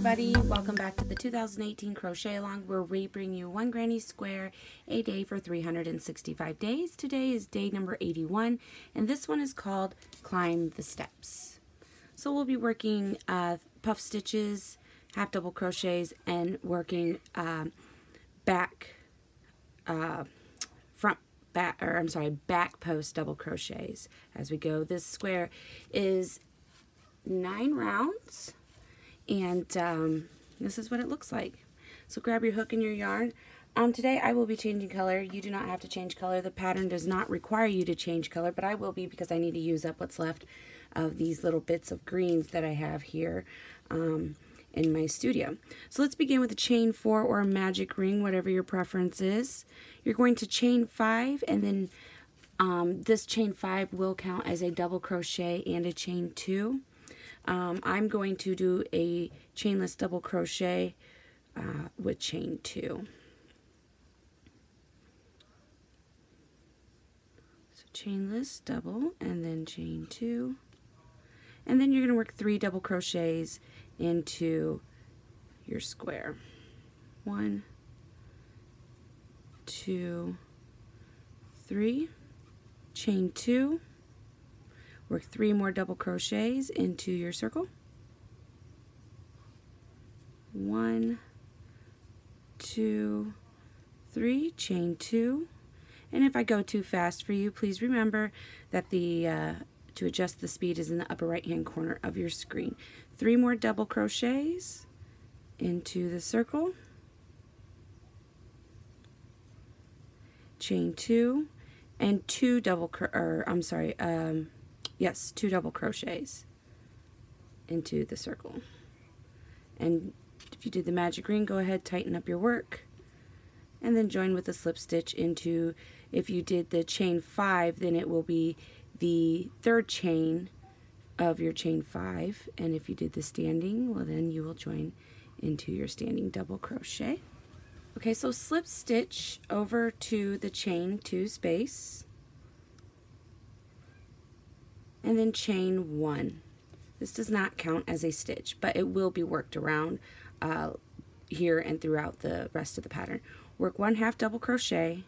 everybody, welcome back to the 2018 Crochet Along, where we bring you one granny square a day for 365 days. Today is day number 81, and this one is called Climb the Steps. So we'll be working puff stitches, half double crochets, and working back post double crochets as we go. This square is 9 rounds. And this is what it looks like. So grab your hook and your yarn. Today I will be changing color. You do not have to change color. The pattern does not require you to change color, but I will be because I need to use up what's left of these little bits of greens that I have here in my studio. So let's begin with a chain 4 or a magic ring, whatever your preference is. You're going to chain 5, and then this chain 5 will count as a double crochet and a chain 2. I'm going to do a chainless double crochet with chain 2. So chainless double and then chain 2. And then you're going to work 3 double crochets into your square. 1, 2, 3, chain 2. Work 3 more double crochets into your circle. 1, 2, 3, chain 2. And if I go too fast for you, please remember that to adjust the speed is in the upper right hand corner of your screen. 3 more double crochets into the circle. Chain 2 and 2 double crochets into the circle. And if you did the magic ring, go ahead, tighten up your work, and then join with a slip stitch into, if you did the chain 5, then it will be the 3rd chain of your chain 5, and if you did the standing, well, then you will join into your standing double crochet. Okay, so slip stitch over to the chain 2 space, and then chain 1. This does not count as a stitch, but it will be worked around here and throughout the rest of the pattern. Work 1 half double crochet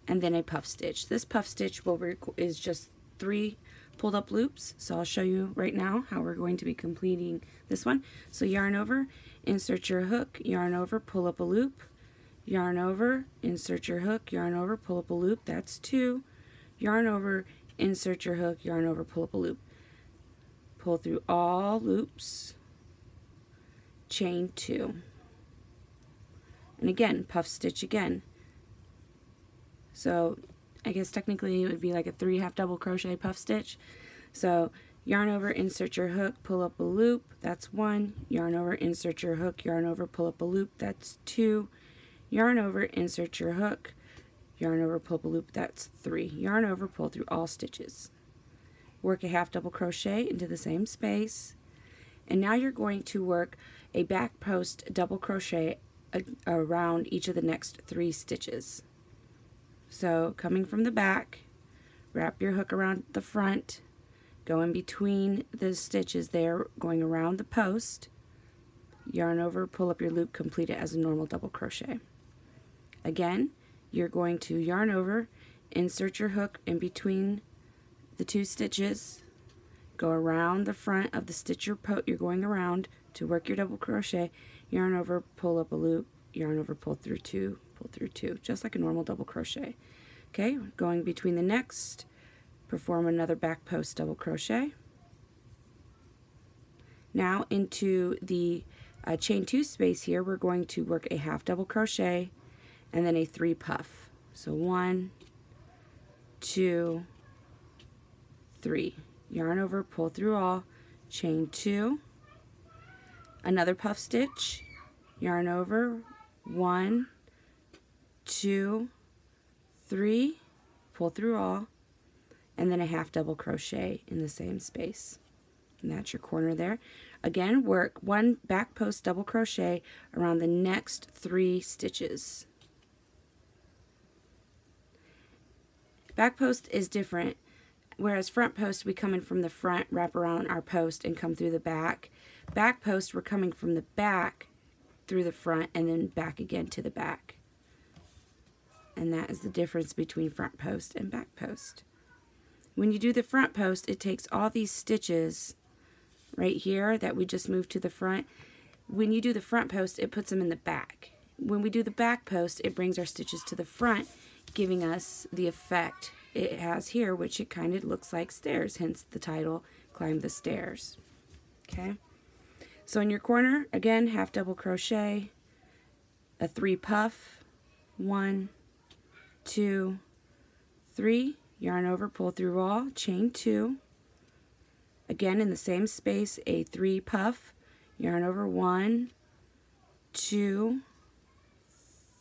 and then a puff stitch. This puff stitch is just 3 pulled up loops, so I'll show you right now how we're going to be completing this one. So yarn over, insert your hook, yarn over, pull up a loop, yarn over, insert your hook, yarn over, pull up a loop, that's 2, yarn over, insert your hook, yarn over, pull up a loop. Pull through all loops, chain 2. And again, puff stitch again. So I guess technically it would be like a 3 half double crochet puff stitch. So yarn over, insert your hook, pull up a loop, that's 1. Yarn over, insert your hook, yarn over, pull up a loop, that's 2. Yarn over, insert your hook, yarn over, pull up a loop, that's 3. Yarn over, pull through all stitches. Work a half double crochet into the same space, and now you're going to work a back post double crochet around each of the next 3 stitches. So coming from the back, wrap your hook around the front, go in between the stitches there, going around the post, yarn over, pull up your loop, complete it as a normal double crochet. Again, you're going to yarn over, insert your hook in between the 2 stitches, go around the front of the stitch you're going around to work your double crochet, yarn over, pull up a loop, yarn over, pull through 2, just like a normal double crochet. Okay, going between the next, perform another back post double crochet. Now into the chain 2 space here, we're going to work a half double crochet and then a 3 puff. So 1, 2, 3. Yarn over, pull through all, chain 2, another puff stitch, yarn over, 1, 2, 3, pull through all, and then a half double crochet in the same space. And that's your corner there. Again, work 1 back post double crochet around the next 3 stitches. Back post is different. Whereas front post, we come in from the front, wrap around our post, and come through the back. back post, we're coming from the back through the front and then back again to the back. And that is the difference between front post and back post. When you do the front post, it takes all these stitches right here that we just moved to the front. When you do the front post, it puts them in the back. When we do the back post, it brings our stitches to the front, giving us the effect it has here, which it kind of looks like stairs, hence the title, Climb the Stairs. Okay, so in your corner, again, half double crochet, a 3 puff, 1, 2, 3, yarn over, pull through all, chain 2, again in the same space, a 3 puff, yarn over, 1, 2,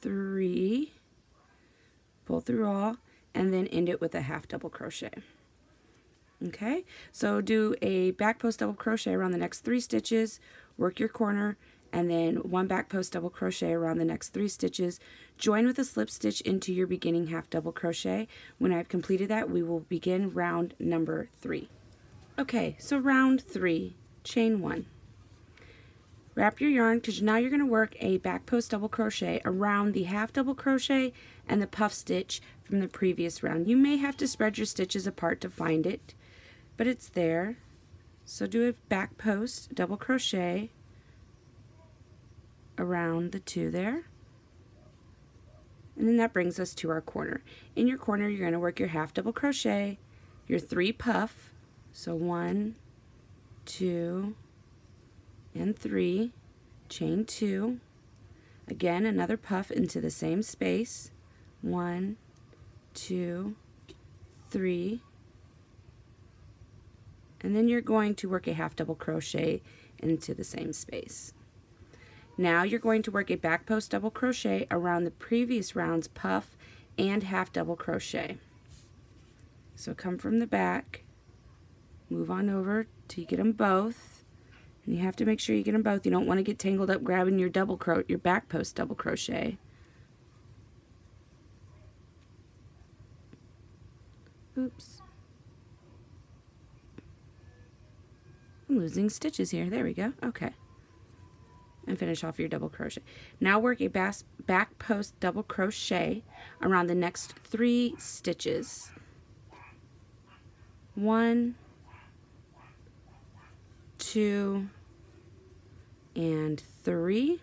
3, pull through all, and then end it with a half double crochet. Okay, so do a back post double crochet around the next 3 stitches, work your corner, and then 1 back post double crochet around the next 3 stitches. Join with a slip stitch into your beginning half double crochet. When I've completed that, we will begin round number 3. Okay, so round 3, chain 1. Wrap your yarn, because now you're going to work a back post double crochet around the half double crochet and the puff stitch from the previous round. You may have to spread your stitches apart to find it, but it's there. So do a back post double crochet around the 2 there, and then that brings us to our corner. In your corner, you're going to work your half double crochet, your 3 puff, so 1, 2, and 3, chain 2, again another puff into the same space, 1, 2, 3, and then you're going to work a half double crochet into the same space. Now you're going to work a back post double crochet around the previous round's puff and half double crochet. So come from the back, move on over till you get them both, and you have to make sure you get them both. You don't want to get tangled up grabbing your your back post double crochet. Oops. I'm losing stitches here. There we go. Okay. And finish off your double crochet. Now work a back post double crochet around the next 3 stitches. 1, 2, and 3.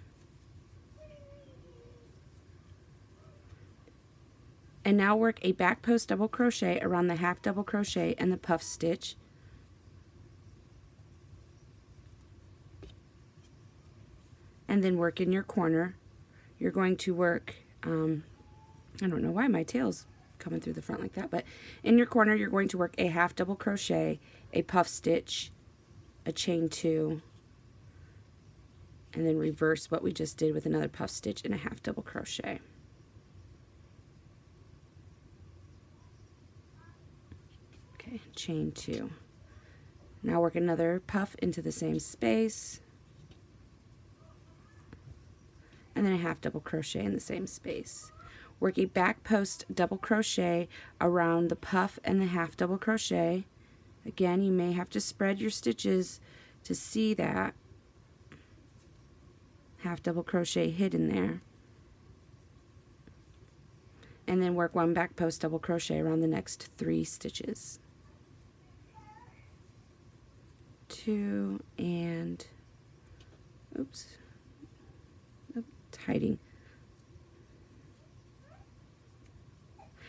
And now work a back post double crochet around the half double crochet and the puff stitch. And then work in your corner. You're going to work, I don't know why my tail's coming through the front like that, but in your corner you're going to work a half double crochet, a puff stitch, a chain 2, and then reverse what we just did with another puff stitch and a half double crochet. Okay, chain 2. Now work another puff into the same space, and then a half double crochet in the same space. Work a back post double crochet around the puff and the half double crochet. Again, you may have to spread your stitches to see that half double crochet hidden there. And then work 1 back post double crochet around the next 3 stitches. 2 and, oops, hiding.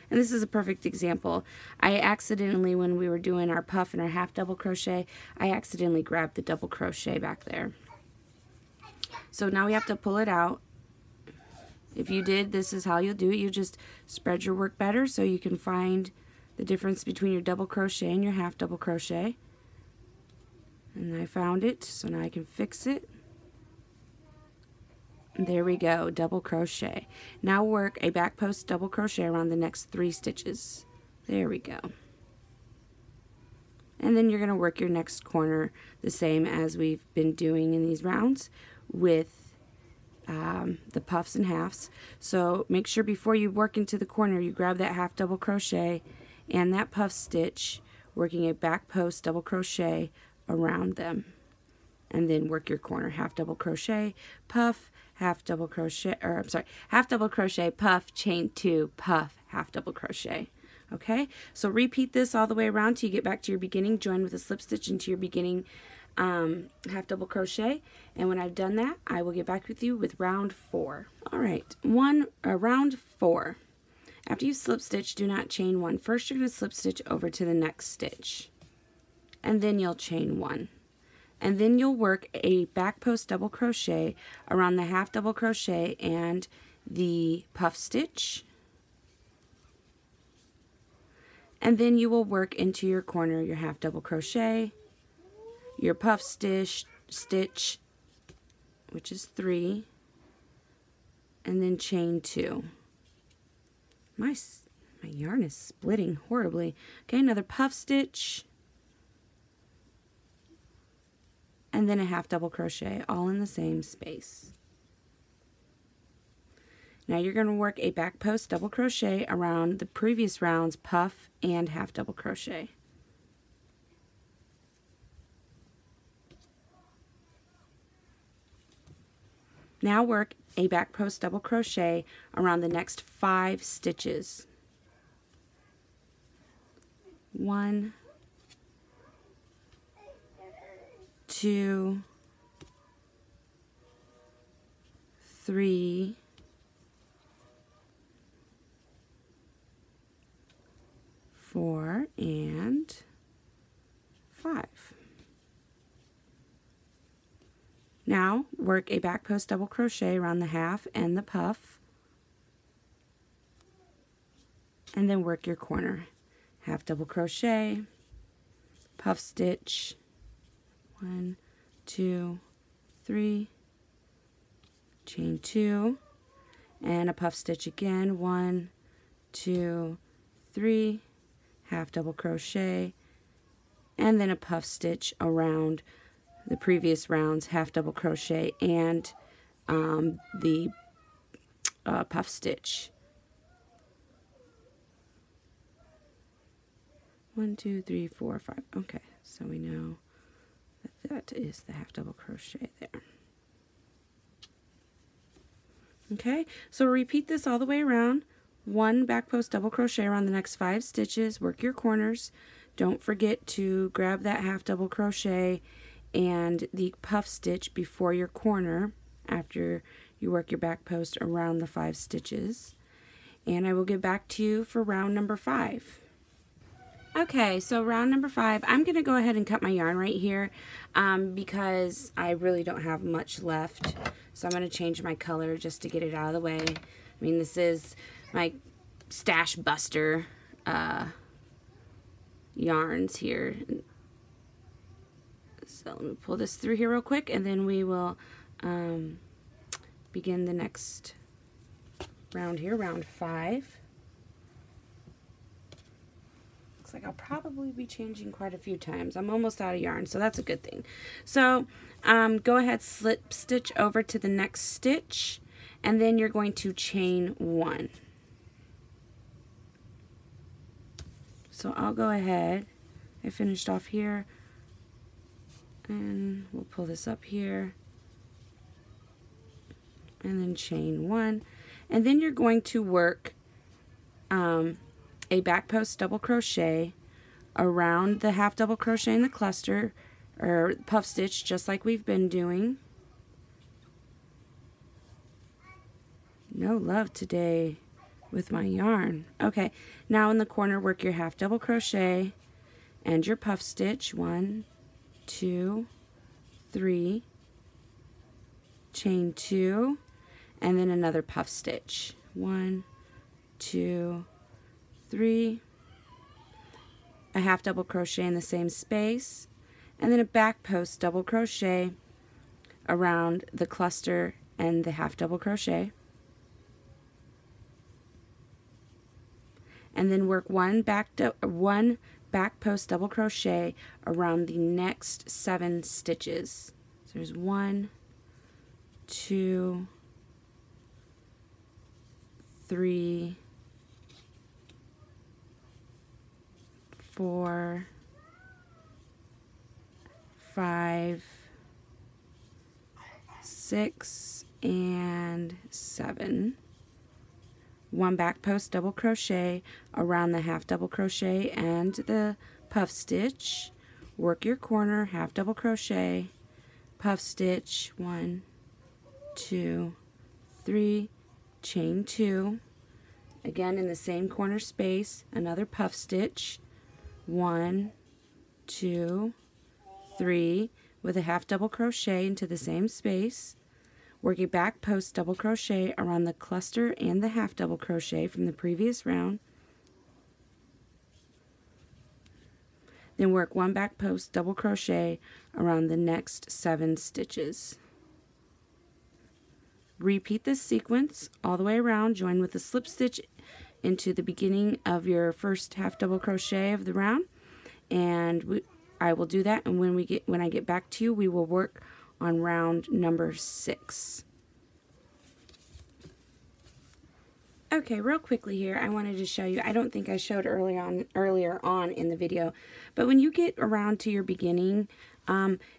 And this is a perfect example. I accidentally, when we were doing our puff and our half double crochet, I accidentally grabbed the double crochet back there. So now we have to pull it out. If you did, this is how you'll do it. You just spread your work better so you can find the difference between your double crochet and your half double crochet. And I found it, so now I can fix it. There we go, double crochet. Now work a back post double crochet around the next 3 stitches. There we go. And then you're going to work your next corner the same as we've been doing in these rounds with the puffs and halves. So make sure before you work into the corner you grab that half double crochet and that puff stitch, working a back post double crochet around them. and then work your corner. Half double crochet, puff, half double crochet, or I'm sorry, half double crochet, puff, chain 2, puff, half double crochet. Okay, so repeat this all the way around till you get back to your beginning. Join with a slip stitch into your beginning half double crochet, and when I've done that, I will get back with you with round 4. All right, round 4. After you slip stitch, do not chain 1. First, you're going to slip stitch over to the next stitch, and then you'll chain 1. And then you'll work a back post double crochet around the half double crochet and the puff stitch. And then you will work into your corner your half double crochet, your puff stitch, which is 3, and then chain 2. My yarn is splitting horribly. Okay, another puff stitch, and then a half double crochet, all in the same space. Now you're going to work a back post double crochet around the previous round's puff and half double crochet. Now work a back post double crochet around the next 5 stitches. 1, 2, 3, 4, and 5. Now work a back post double crochet around the half and the puff, and then work your corner. Half double crochet, puff stitch, 1, 2, 3, chain 2, and a puff stitch again, 1, 2, 3, half double crochet, and then a puff stitch around the previous round's half double crochet and the puff stitch. 1, 2, 3, 4, 5. Okay, so we know that is the half double crochet there. Okay, so repeat this all the way around. 1 back post double crochet around the next 5 stitches. Work your corners. Don't forget to grab that half double crochet and the puff stitch before your corner after you work your back post around the 5 stitches. And I will get back to you for round number 5. Okay, so round number 5, I'm going to go ahead and cut my yarn right here because I really don't have much left. So I'm going to change my color just to get it out of the way. I mean, this is my Stash Buster yarns here. So let me pull this through here real quick, and then we will begin the next round here, round 5. Looks like I'll probably be changing quite a few times. I'm almost out of yarn, so that's a good thing. So go ahead, slip stitch over to the next stitch, and then you're going to chain 1. So I'll go ahead, I finished off here, and we'll pull this up here, and then chain 1, and then you're going to work a back post double crochet around the half double crochet in the cluster or puff stitch, just like we've been doing. No love today with my yarn. Okay, now in the corner work your half double crochet and your puff stitch. 1, 2, 3, chain 2, and then another puff stitch. 1, 2, 3, a half double crochet in the same space, and then a back post double crochet around the cluster and the half double crochet, and then work one back post double crochet around the next 7 stitches. So there's 1, 2, 3, 4, 5, 6 and 7, 1 back post double crochet around the half double crochet and the puff stitch, work your corner, half double crochet, puff stitch, 1, 2, 3, chain 2, again in the same corner space, another puff stitch, 1, 2, 3, with a half double crochet into the same space, work a back post double crochet around the cluster and the half double crochet from the previous round, then work 1 back post double crochet around the next 7 stitches. Repeat this sequence all the way around, join with a slip stitch into the beginning of your first half double crochet of the round, and I will do that, and when I get back to you, we will work on round number 6. Okay, real quickly here, I wanted to show you, I don't think I showed earlier on in the video, but when you get around to your beginning,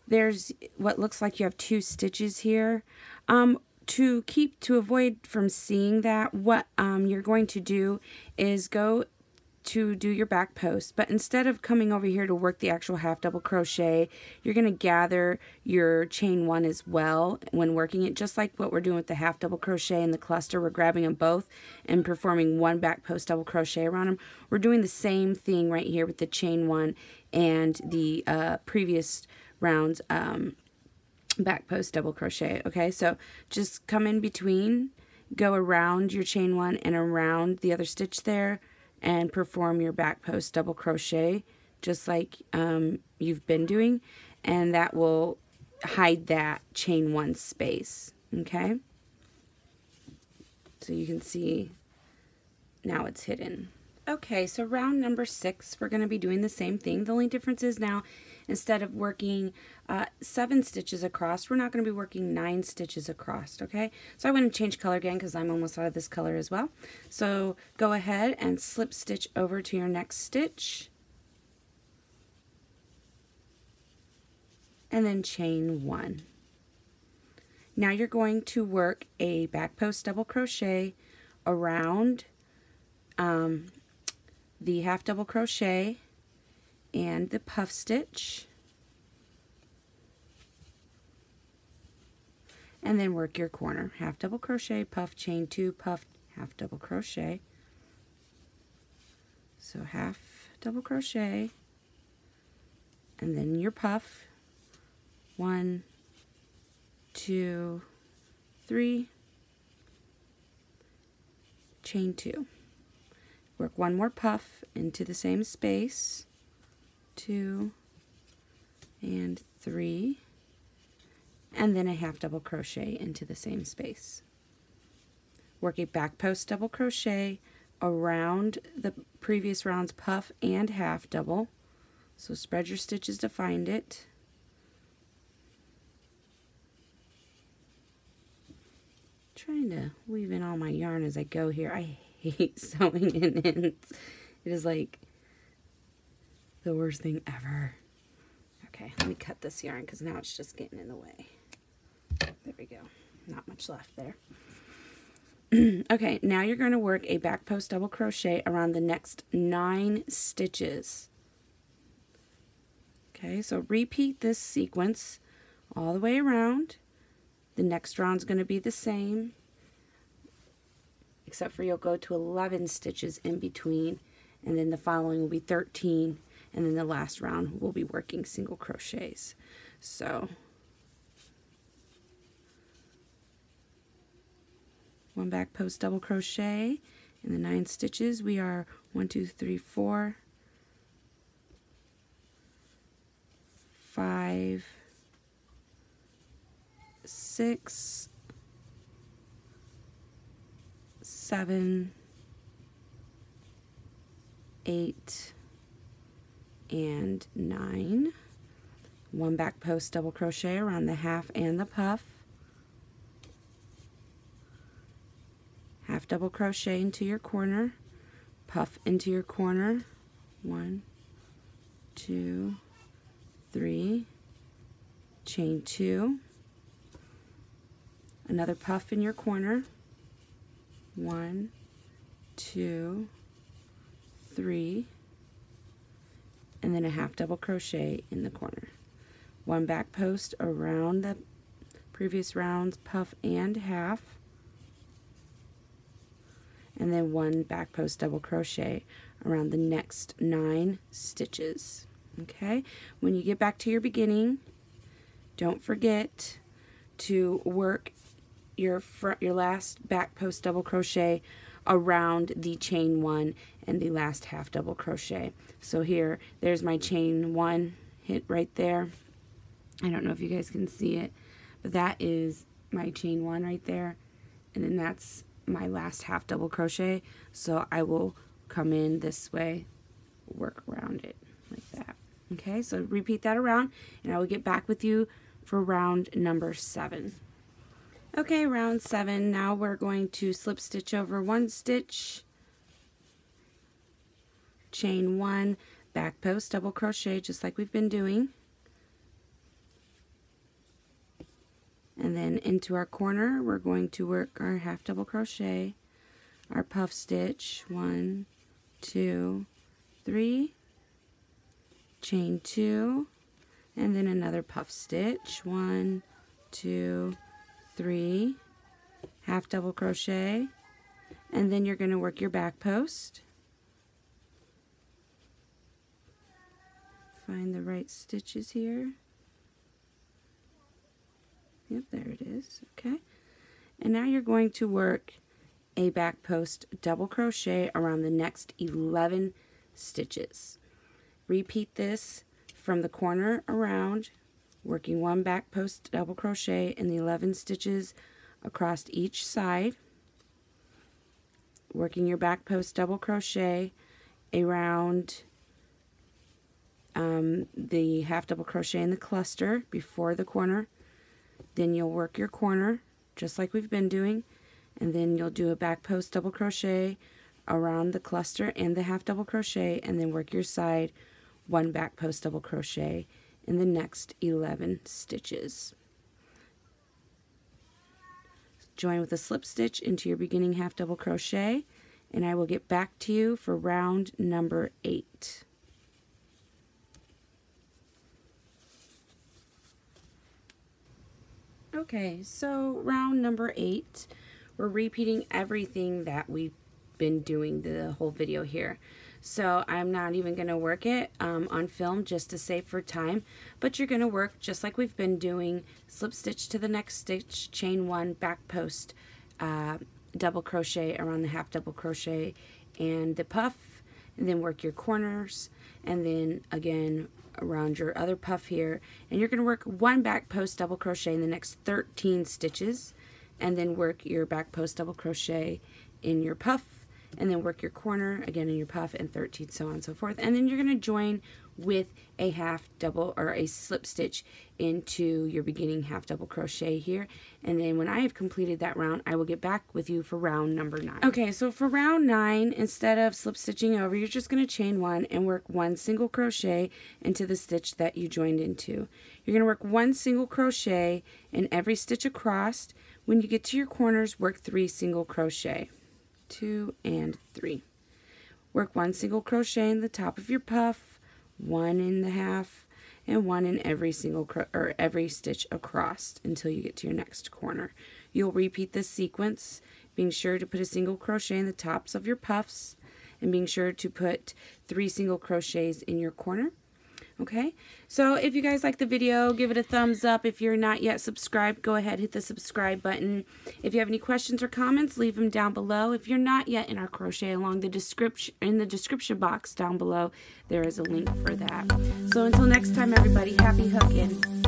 there's what looks like you have 2 stitches here. To avoid from seeing that, what you're going to do is go to do your back post, but instead of coming over here to work the actual half double crochet, you're going to gather your chain 1 as well when working it, just like what we're doing with the half double crochet and the cluster. We're grabbing them both and performing 1 back post double crochet around them. We're doing the same thing right here with the chain 1 and the previous rounds back post double crochet. Okay, so just come in between, go around your chain 1 and around the other stitch there, and perform your back post double crochet just like you've been doing, and that will hide that chain 1 space. Okay, so you can see now it's hidden. Okay, so round number 6, we're going to be doing the same thing. The only difference is now, instead of working 7 stitches across, we're not going to be working 9 stitches across, okay? So I want to change color again because I'm almost out of this color as well. So go ahead and slip stitch over to your next stitch, and then chain 1. Now you're going to work a back post double crochet around the half double crochet and the puff stitch, and then work your corner, half double crochet, puff, chain 2, puff, half double crochet. So half double crochet, and then your puff, 1, 2, 3, chain 2. Work 1 more puff into the same space, 2 and 3, and then a half double crochet into the same space. Work a back post double crochet around the previous round's puff and half double, so spread your stitches to find it. Trying to weave in all my yarn as I go here. I hate sewing in ends. It is like the worst thing ever. Okay, let me cut this yarn because now it's just getting in the way. There we go. Not much left there. Okay, now you're going to work a back post double crochet around the next 9 stitches. Okay, so repeat this sequence all the way around. The next round's going to be the same, except for you'll go to 11 stitches in between, and then the following will be 13, and then the last round we'll be working single crochets. So 1 back post double crochet in the 9 stitches. We are 1, 2, 3, 4, 5, 6, 7, 8, and 9. 1 back post double crochet around the half and the puff. Half double crochet into your corner, puff into your corner, 1, 2, 3, chain 2, another puff in your corner, 1, 2, 3, and then a half double crochet in the corner. One back post around the previous round's puff and half, and then one back post double crochet around the next 9 stitches. Okay, when you get back to your beginning, don't forget to work your last back post double crochet around the chain 1 and the last half double crochet. So here, there's my chain 1 hit right there. I don't know if you guys can see it, but that is my chain 1 right there, and then that's my last half double crochet. So I will come in this way, work around it like that. Okay, so repeat that around, and I will get back with you for round number 7. Okay, round 7, now we're going to slip stitch over 1 stitch, chain 1, back post double crochet just like we've been doing, and then into our corner we're going to work our half double crochet, our puff stitch, 1, 2, 3, chain 2, and then another puff stitch, 1, 2, 3, half double crochet, and then you're going to work your back post. Find the right stitches here. Yep, there it is. Okay, and now you're going to work a back post double crochet around the next 11 stitches. Repeat this from the corner around, working 1 back post double crochet in the 11 stitches across each side, working your back post double crochet around the half double crochet in the cluster before the corner. Then you'll work your corner just like we've been doing, and then you'll do a back post double crochet around the cluster and the half double crochet, and then work your side, 1 back post double crochet in the next 11 stitches. Join with a slip stitch into your beginning half double crochet, and I will get back to you for round number 8. Okay, so round number 8, we're repeating everything that we've been doing the whole video here. So I'm not even going to work it on film just to save for time, but you're going to work just like we've been doing, slip stitch to the next stitch, chain 1, back post, double crochet around the half double crochet and the puff, and then work your corners, and then again around your other puff here, and you're going to work 1 back post double crochet in the next 13 stitches, and then work your back post double crochet in your puff, and then work your corner again in your puff, and 13, so on and so forth. And then you're going to join with a half double or a slip stitch into your beginning half double crochet here, and then when I have completed that round, I will get back with you for round number 9. Okay, so for round 9, instead of slip stitching over, you're just going to chain 1 and work 1 single crochet into the stitch that you joined into. You're going to work 1 single crochet in every stitch across. When you get to your corners, work 3 single crochet, 2 and 3. Work 1 single crochet in the top of your puff, 1 in the half, and 1 in every single every stitch across until you get to your next corner. You'll repeat this sequence, being sure to put a single crochet in the tops of your puffs, and being sure to put 3 single crochets in your corner. Okay, so if you guys like the video, give it a thumbs up. If you're not yet subscribed, go ahead, hit the subscribe button. If you have any questions or comments, leave them down below. If you're not yet in our crochet along, in the description box down below, there is a link for that. So until next time, everybody, happy hooking.